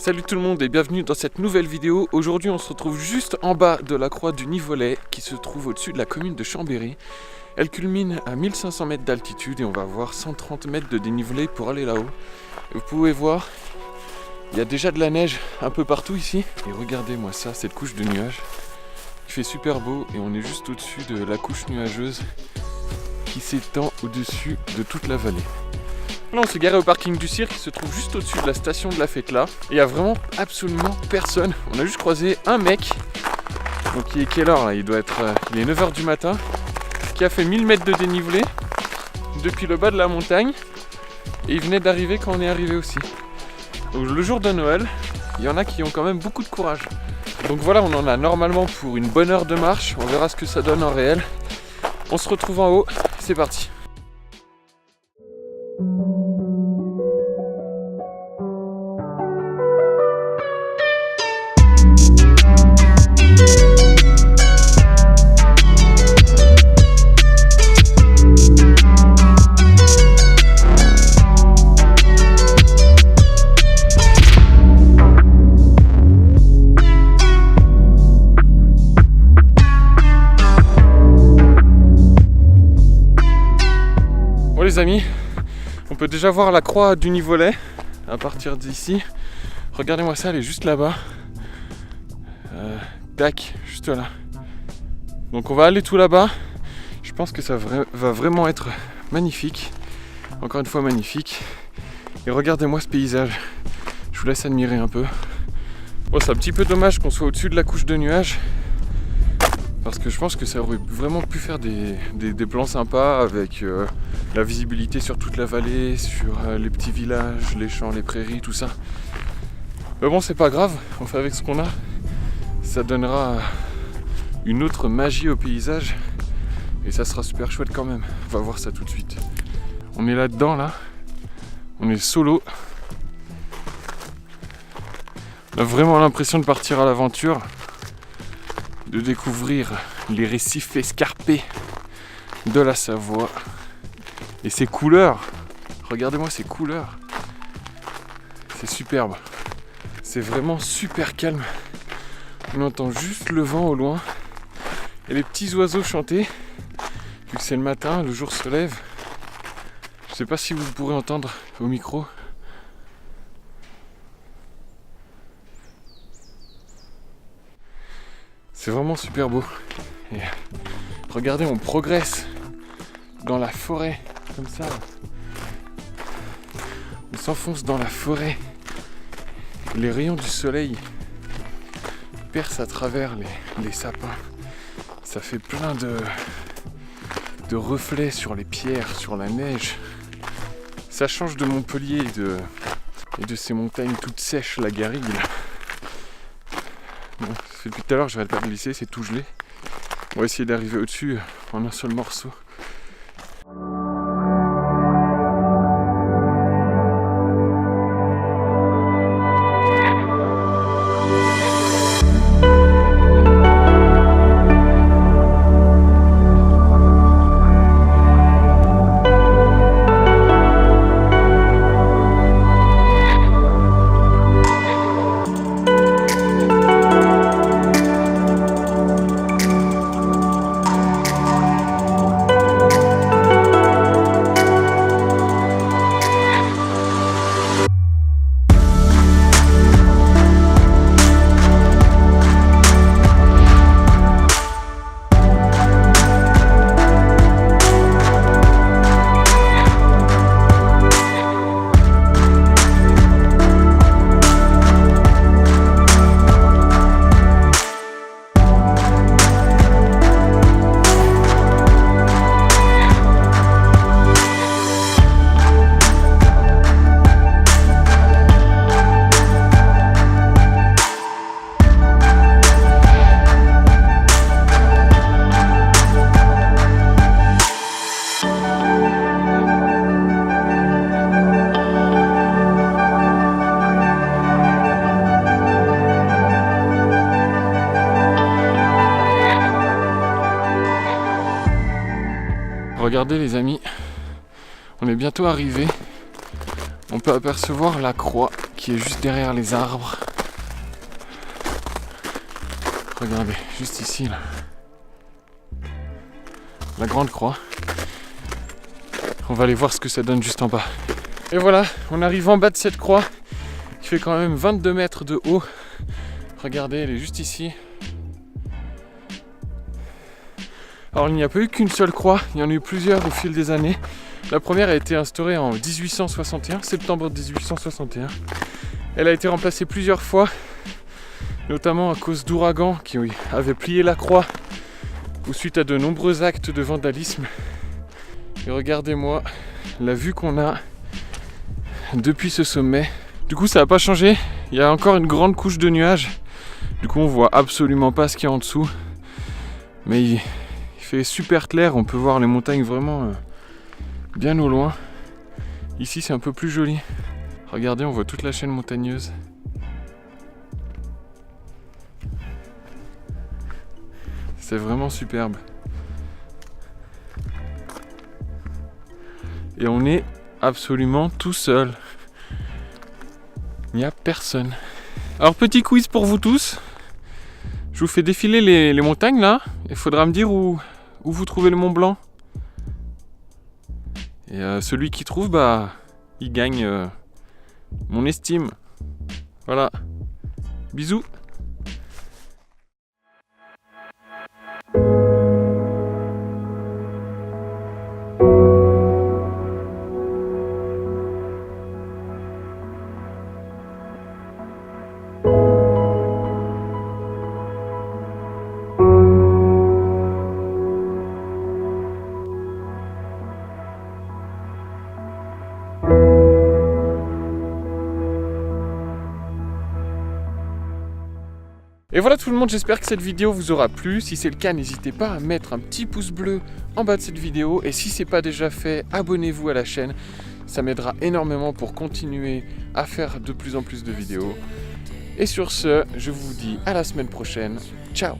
Salut tout le monde et bienvenue dans cette nouvelle vidéo. Aujourd'hui on se retrouve juste en bas de la croix du Nivolet qui se trouve au-dessus de la commune de Chambéry. Elle culmine à 1500 mètres d'altitude et on va avoir 130 mètres de dénivelé pour aller là-haut. Et vous pouvez voir, il y a déjà de la neige un peu partout ici. Et regardez-moi ça, cette couche de nuages. Il fait super beau et on est juste au-dessus de la couche nuageuse qui s'étend au-dessus de toute la vallée. Là on s'est garé au parking du cirque qui se trouve juste au-dessus de la station de la fête là. Et il n'y a vraiment absolument personne. On a juste croisé un mec. Donc il est quelle heure là? Il est 9h du matin. Qui a fait 1000 mètres de dénivelé depuis le bas de la montagne. Et il venait d'arriver quand on est arrivé aussi. Donc le jour de Noël, il y en a qui ont quand même beaucoup de courage. Donc voilà, on en a normalement pour une bonne heure de marche. On verra ce que ça donne en réel. On se retrouve en haut. C'est parti. Bon les amis, on peut déjà voir la croix du Nivolet à partir d'ici. Regardez-moi ça, elle est juste là-bas. Tac, juste là. Donc on va aller tout là-bas. Je pense que ça va vraiment être magnifique. Encore une fois magnifique. Et regardez-moi ce paysage. Je vous laisse admirer un peu. Bon, c'est un petit peu dommage qu'on soit au-dessus de la couche de nuages. Parce que je pense que ça aurait vraiment pu faire des plans sympas avec la visibilité sur toute la vallée, sur les petits villages, les champs, les prairies, tout ça. Mais bon, c'est pas grave, on fait avec ce qu'on a. Ça donnera une autre magie au paysage et ça sera super chouette quand même. On va voir ça tout de suite. On est là-dedans, là. On est solo. On a vraiment l'impression de partir à l'aventure, de découvrir les récifs escarpés de la Savoie. Et ces couleurs, regardez-moi ces couleurs. C'est superbe. C'est vraiment super calme. On entend juste le vent au loin et les petits oiseaux chanter. Vu que c'est le matin, le jour se lève. Je sais pas si vous pourrez entendre au micro. C'est vraiment super beau. Et regardez, on progresse dans la forêt, comme ça. On s'enfonce dans la forêt. Les rayons du soleil percent à travers les sapins. Ça fait plein de reflets sur les pierres, sur la neige. Ça change de Montpellier et de ces montagnes toutes sèches, la Garrigue. Bon, depuis tout à l'heure je j'arrête pas de glisser, c'est tout gelé. On va essayer d'arriver au-dessus en un seul morceau. Regardez les amis, on est bientôt arrivé. On peut apercevoir la croix qui est juste derrière les arbres. Regardez, juste ici, là. La grande croix. On va aller voir ce que ça donne juste en bas. Et voilà, on arrive en bas de cette croix qui fait quand même 22 mètres de haut. Regardez, elle est juste ici. Alors il n'y a pas eu qu'une seule croix, il y en a eu plusieurs au fil des années. La première a été instaurée en 1861, septembre 1861. Elle a été remplacée plusieurs fois, notamment à cause d'ouragans qui avaient plié la croix ou suite à de nombreux actes de vandalisme. Et regardez-moi la vue qu'on a depuis ce sommet. Du coup ça n'a pas changé, il y a encore une grande couche de nuages. Du coup on voit absolument pas ce qu'il y a en dessous. Mais il fait super clair, on peut voir les montagnes vraiment bien au loin. Ici c'est un peu plus joli. Regardez, on voit toute la chaîne montagneuse. C'est vraiment superbe. Et on est absolument tout seul. Il n'y a personne. Alors petit quiz pour vous tous. Je vous fais défiler les montagnes là. Il faudra me dire où vous trouvez le Mont Blanc. Et celui qui trouve, bah, il gagne mon estime. Voilà. Bisous. Et voilà tout le monde, j'espère que cette vidéo vous aura plu. Si c'est le cas, n'hésitez pas à mettre un petit pouce bleu en bas de cette vidéo. Et si ce n'est pas déjà fait, abonnez-vous à la chaîne. Ça m'aidera énormément pour continuer à faire de plus en plus de vidéos. Et sur ce, je vous dis à la semaine prochaine. Ciao!